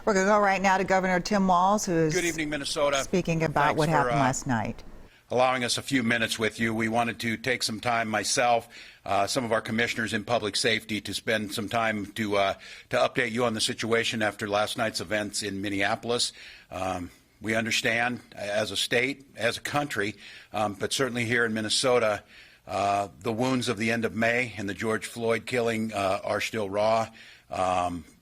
We're going to go right now to Governor Tim Walz, who is Good evening, Minnesota. Speaking about what happened last night. Allowing us a few minutes with you. We wanted to take some time, myself, some of our commissioners in public safety, to spend some time to update you on the situation after last night's events in Minneapolis. We understand as a state, as a country, but certainly here in Minnesota, the wounds of the end of May and the George Floyd killing are still raw.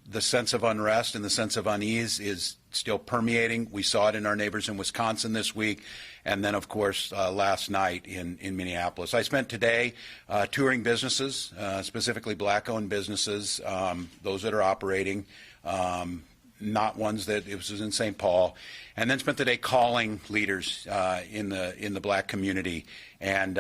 The sense of unrest and the sense of unease is still permeating. We saw it in our neighbors in Wisconsin this week, and then, of course, last night in Minneapolis. I spent today touring businesses, specifically black-owned businesses, those that are operating, not ones that it was in St. Paul, and then spent the day calling leaders in the black community and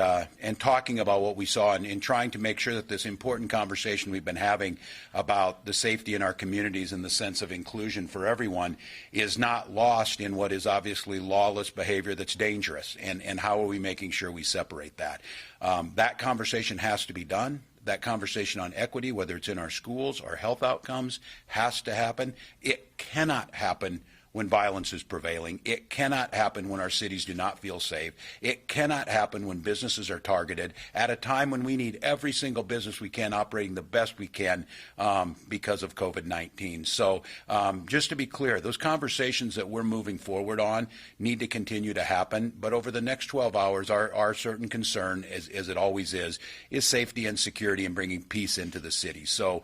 talking about what we saw and trying to make sure that this important conversation we've been having about the safety in our communities and the sense of inclusion for everyone is not lost in what is obviously lawless behavior that's dangerous, and how are we making sure we separate that. That conversation has to be done. That conversation on equity, whether it's in our schools or health outcomes, has to happen. It cannot happen when violence is prevailing. It cannot happen when our cities do not feel safe. It cannot happen when businesses are targeted at a time when we need every single business we can operating the best we can because of COVID-19. So just to be clear, those conversations that we're moving forward on need to continue to happen. But over the next 12 hours, our certain concern, as it always is safety and security and bringing peace into the city. So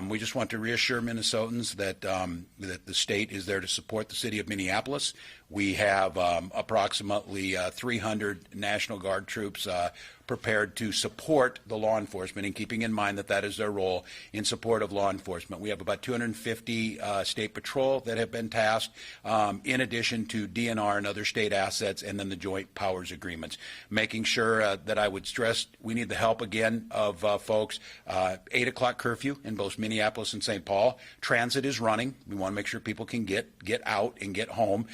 we just want to reassure Minnesotans that the state is there to support the city of Minneapolis. We have approximately 300 National Guard troops prepared to support the law enforcement, and keeping in mind that that is their role in support of law enforcement. We have about 250 state patrol that have been tasked, in addition to DNR and other state assets, and then the joint powers agreements. Making sure that I would stress we need the help again of folks. 8 o'clock curfew in both Minneapolis and St. Paul. Transit is running. We want to make sure people can get out and get home.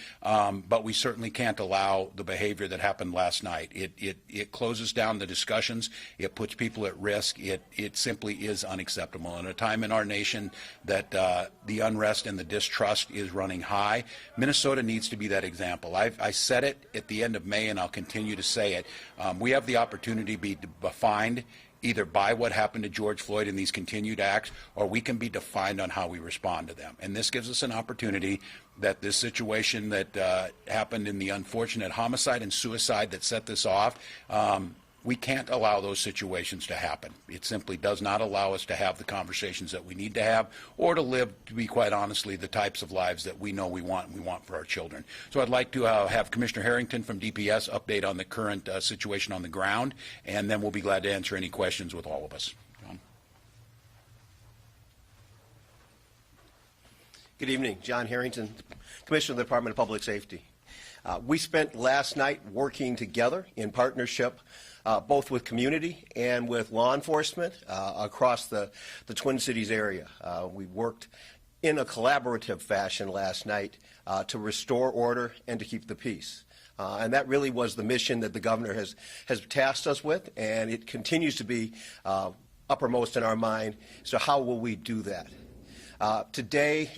But we certainly can't allow the behavior that happened last night. It closes down the discussions. It puts people at risk. It simply is unacceptable. In a time in our nation that the unrest and the distrust is running high, Minnesota needs to be that example. I said it at the end of May, and I'll continue to say it. We have the opportunity to be defined either by what happened to George Floyd in these continued acts, or we can be defined on how we respond to them. And this gives us an opportunity that this situation that happened in the unfortunate homicide and suicide that set this off, we can't allow those situations to happen. It simply does not allow us to have the conversations that we need to have, or to live, to be quite honestly, the types of lives that we know we want and we want for our children. So I'd like to have Commissioner Harrington from DPS update on the current situation on the ground, and then we'll be glad to answer any questions with all of us. John? Good evening. John Harrington, Commissioner of the Department of Public Safety. We spent last night working together in partnership both with community and with law enforcement across the Twin Cities area. We worked in a collaborative fashion last night to restore order and to keep the peace. And that really was the mission that the governor has tasked us with, and it continues to be uppermost in our mind. So how will we do that? Today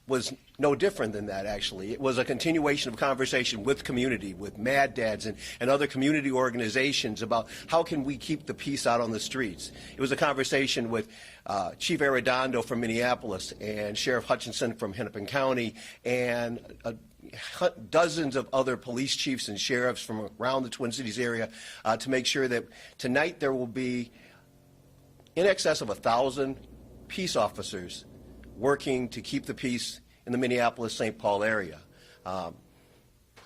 was no different than that, actually. It was a continuation of conversation with community, with Mad Dads and other community organizations about how can we keep the peace out on the streets. It was a conversation with Chief Arredondo from Minneapolis and Sheriff Hutchinson from Hennepin County and dozens of other police chiefs and sheriffs from around the Twin Cities area to make sure that tonight there will be in excess of 1,000 peace officers working to keep the peace in the Minneapolis-St. Paul area.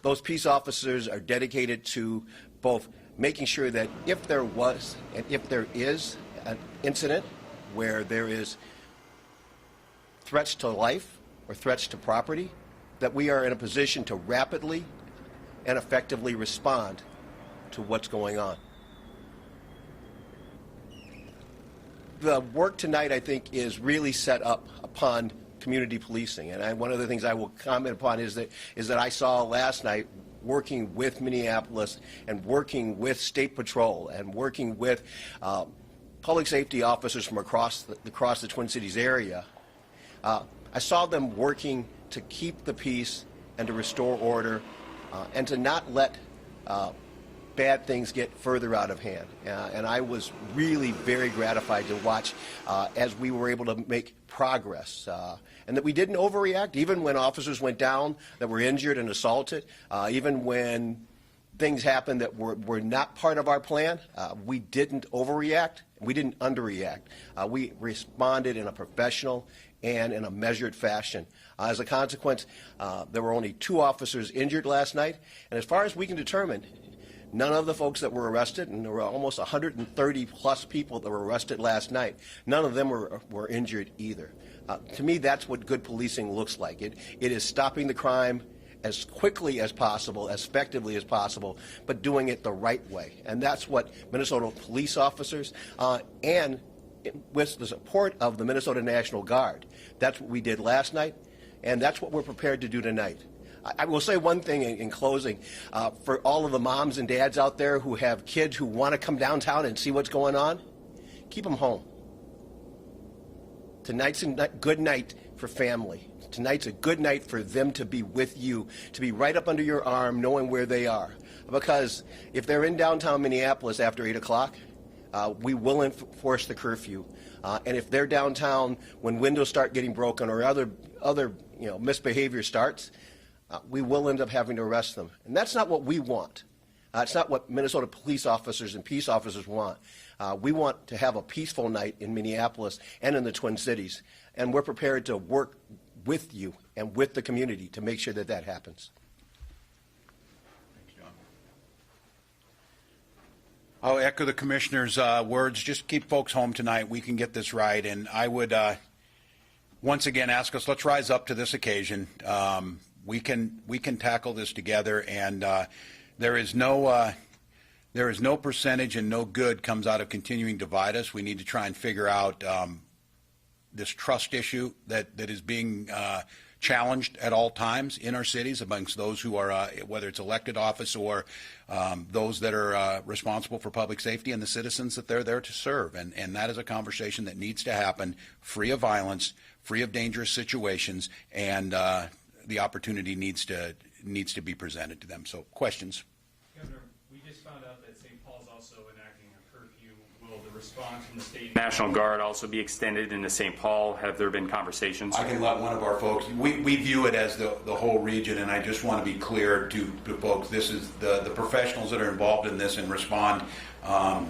Those peace officers are dedicated to both making sure that if there was and if there is an incident where there is threats to life or threats to property, that we are in a position to rapidly and effectively respond to what's going on. The work tonight, I think, is really set up upon community policing, and one of the things I will comment upon is that I saw last night, working with Minneapolis and working with State Patrol and working with public safety officers from across the Twin Cities area, I saw them working to keep the peace and to restore order and to not let bad things get further out of hand. And I was really very gratified to watch as we were able to make progress and that we didn't overreact, even when officers went down that were injured and assaulted, even when things happened that were not part of our plan. We didn't overreact. We didn't underreact. We responded in a professional and in a measured fashion. As a consequence, there were only 2 officers injured last night. And as far as we can determine, none of the folks that were arrested, and there were almost 130 plus people that were arrested last night, none of them were injured either. To me, that's what good policing looks like. It is stopping the crime as quickly as possible, as effectively as possible, but doing it the right way. And that's what Minnesota police officers and with the support of the Minnesota National Guard, that's what we did last night, and that's what we're prepared to do tonight. I will say one thing in closing. For all of the moms and dads out there who have kids who want to come downtown and see what's going on, keep them home. Tonight's a good night for family. Tonight's a good night for them to be with you, to be right up under your arm, knowing where they are. Because if they're in downtown Minneapolis after 8 o'clock, we will enforce the curfew. And if they're downtown when windows start getting broken or other misbehavior starts, we will end up having to arrest them. And that's not what we want. It's not what Minnesota police officers and peace officers want. We want to have a peaceful night in Minneapolis and in the Twin Cities. And we're prepared to work with you and with the community to make sure that that happens. Thanks, John. I'll echo the commissioner's words. Just keep folks home tonight. We can get this right. And I would once again ask us, let's rise up to this occasion. We can tackle this together, and there is no percentage and no good comes out of continuing to divide us. We need to try and figure out this trust issue that is being challenged at all times in our cities amongst those who are, whether it's elected office or those that are responsible for public safety and the citizens that they're there to serve. And that is a conversation that needs to happen, free of violence, free of dangerous situations, and the opportunity needs to be presented to them. So, questions? Governor, we just found out that St. Paul's also enacting a curfew. Will the response from the state National Guard also be extended into St. Paul? Have there been conversations? I can let one of our folks. We view it as the whole region, and I just want to be clear to folks. This is the professionals that are involved in this and respond.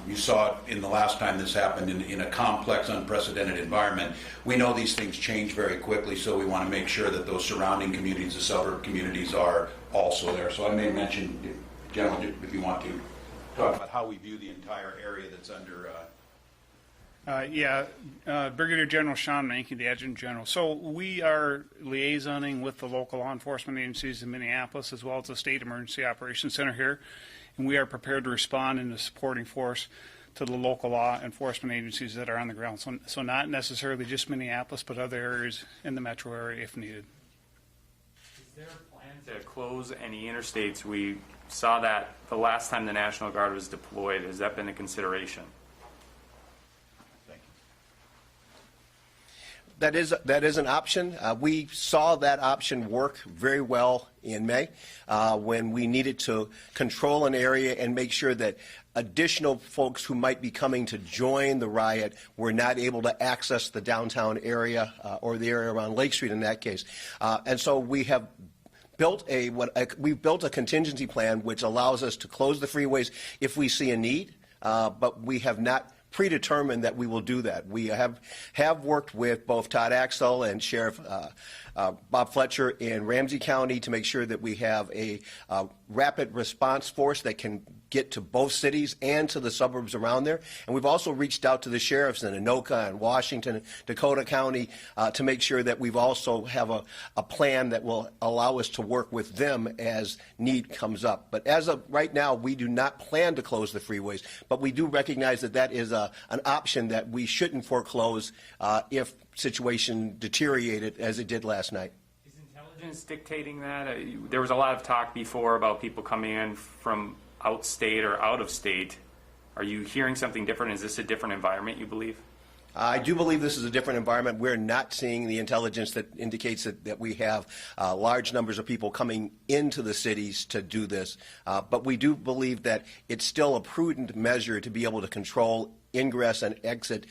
You saw it in the last time this happened in a complex, unprecedented environment. We know these things change very quickly, so we want to make sure that those surrounding communities, the suburb communities, are also there. So I may mention, gentlemen, if you want to talk about how we view the entire area that's under. Brigadier General Sean Mankey, the Adjutant General. So we are liaisoning with the local law enforcement agencies in Minneapolis as well as the State Emergency Operations Center here, and we are prepared to respond in a supporting force to the local law enforcement agencies that are on the ground. So not necessarily just Minneapolis, but other areas in the metro area if needed. Is there a plan to close any interstates? We saw that the last time the National Guard was deployed. Has that been a consideration? That is an option. We saw that option work very well in May when we needed to control an area and make sure that additional folks who might be coming to join the riot were not able to access the downtown area or the area around Lake Street in that case. And so we have built we've built a contingency plan which allows us to close the freeways if we see a need, but we have not predetermined that we will do that. We have worked with both Todd Axel and Sheriff Bob Fletcher in Ramsey County to make sure that we have a rapid response force that can get to both cities and to the suburbs around there. And we've also reached out to the sheriffs in Anoka and Washington, Dakota County to make sure that we've also have a plan that will allow us to work with them as need comes up. But as of right now, we do not plan to close the freeways, but we do recognize that that is an option that we shouldn't foreclose if situation deteriorated as it did last night. Is intelligence dictating that? There was a lot of talk before about people coming in from outstate or out of state. Are you hearing something different? Is this a different environment, you believe? I do believe this is a different environment. We're not seeing the intelligence that indicates that we have large numbers of people coming into the cities to do this. But we do believe that it's still a prudent measure to be able to control ingress and exit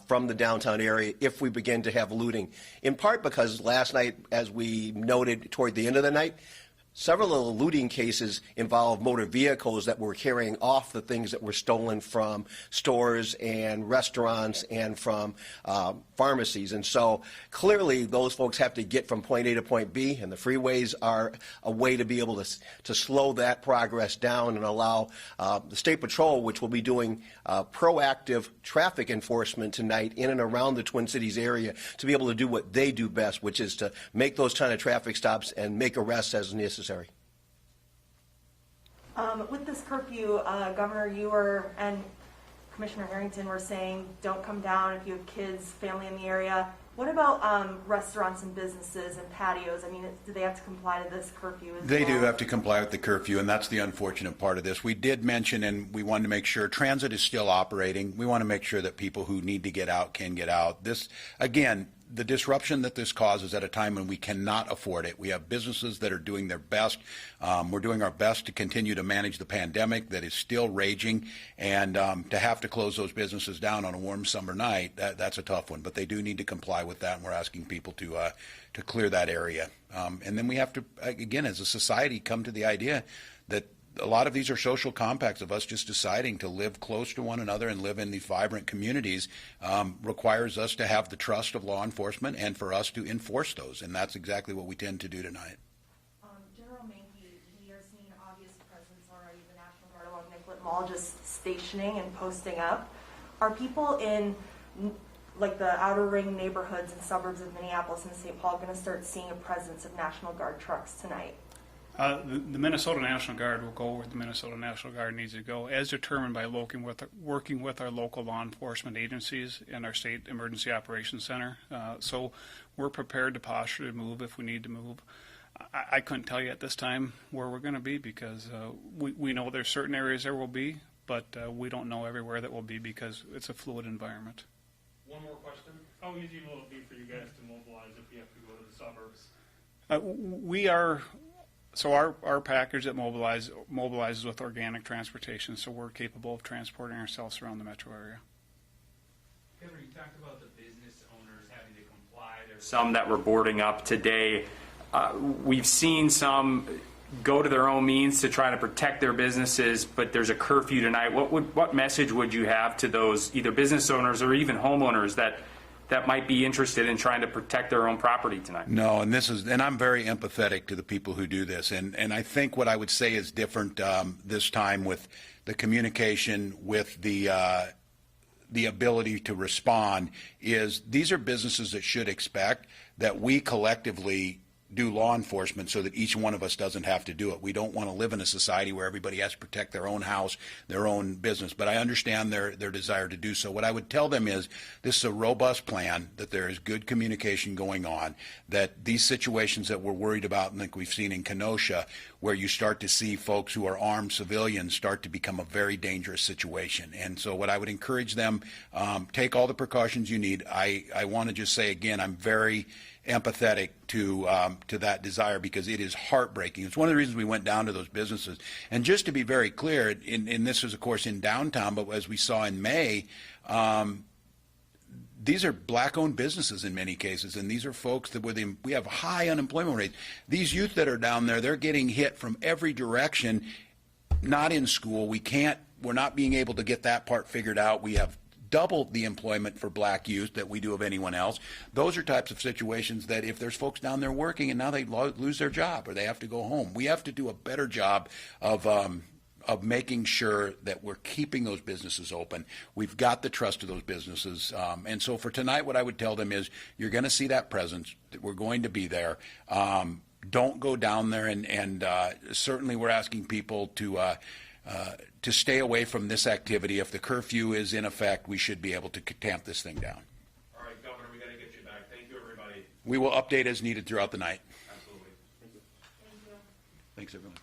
from the downtown area if we begin to have looting. In part because last night, as we noted toward the end of the night, several of the looting cases involve motor vehicles that were carrying off the things that were stolen from stores and restaurants and from pharmacies. And so clearly those folks have to get from point A to point B, and the freeways are a way to be able to slow that progress down and allow the State Patrol, which will be doing proactive traffic enforcement tonight in and around the Twin Cities area, to be able to do what they do best, which is to make those kind of traffic stops and make arrests as necessary. With this curfew, Governor, you and Commissioner Harrington were saying don't come down if you have kids, family in the area. What about restaurants and businesses and patios? I mean, do they have to comply to this curfew as well? They do have to comply with the curfew, and that's the unfortunate part of this. We did mention, and we wanted to make sure, transit is still operating. We want to make sure that people who need to get out can get out. This, again, the disruption that this causes at a time when we cannot afford it. We have businesses that are doing their best. We're doing our best to continue to manage the pandemic that is still raging, and to have to close those businesses down on a warm summer night, that's a tough one. But they do need to comply with that, and we're asking people to clear that area. And then we have to, again, as a society, come to the idea that a lot of these are social compacts of us just deciding to live close to one another and live in these vibrant communities, requires us to have the trust of law enforcement and for us to enforce those. And that's exactly what we tend to do tonight. General Mankey, we are seeing obvious presence already, the National Guard along Nicollet Mall just stationing and posting up. Are people in like the outer ring neighborhoods and suburbs of Minneapolis and St. Paul going to start seeing a presence of National Guard trucks tonight? The Minnesota National Guard will go where the Minnesota National Guard needs to go, as determined by working with our local law enforcement agencies and our State Emergency Operations Center. So we're prepared to posture to move if we need to move. I couldn't tell you at this time where we're going to be because we know there's certain areas there will be, but we don't know everywhere that will be because it's a fluid environment. One more question. How easy will it be for you guys to mobilize if you have to go to the suburbs? So our package that mobilizes with organic transportation, so we're capable of transporting ourselves around the metro area. Governor, you talked about the business owners having to comply. There's some that were boarding up today. We've seen some go to their own means to try to protect their businesses, but there's a curfew tonight. What message would you have to those either business owners or even homeowners that might be interested in trying to protect their own property tonight? No, and I'm very empathetic to the people who do this. And I think what I would say is different this time with the communication, with the ability to respond, is these are businesses that should expect that we collectively do law enforcement so that each one of us doesn't have to do it. We don't want to live in a society where everybody has to protect their own house, their own business. But I understand their desire to do so. What I would tell them is this is a robust plan, that there is good communication going on, that these situations that we're worried about and like we've seen in Kenosha, where you start to see folks who are armed civilians start to become a very dangerous situation. And so what I would encourage them, take all the precautions you need. I want to just say again, I'm very empathetic to that desire because it is heartbreaking. It's one of the reasons we went down to those businesses. And just to be very clear, and this was of course in downtown, but as we saw in May, these are black-owned businesses in many cases, and these are folks that we have high unemployment rates. These youth that are down there, they're getting hit from every direction. Not in school, we're not being able to get that part figured out. We have double the employment for black youth that we do of anyone else. Those are types of situations that if there's folks down there working and now they lose their job or they have to go home, we have to do a better job of making sure that we're keeping those businesses open. We've got the trust of those businesses. And so for tonight, what I would tell them is you're going to see that presence, that we're going to be there. Don't go down there, and certainly we're asking people to stay away from this activity. If the curfew is in effect, we should be able to tamp this thing down. All right, Governor, we got to get you back. Thank you, everybody. We will update as needed throughout the night. Absolutely. Thank you. Thanks, everyone.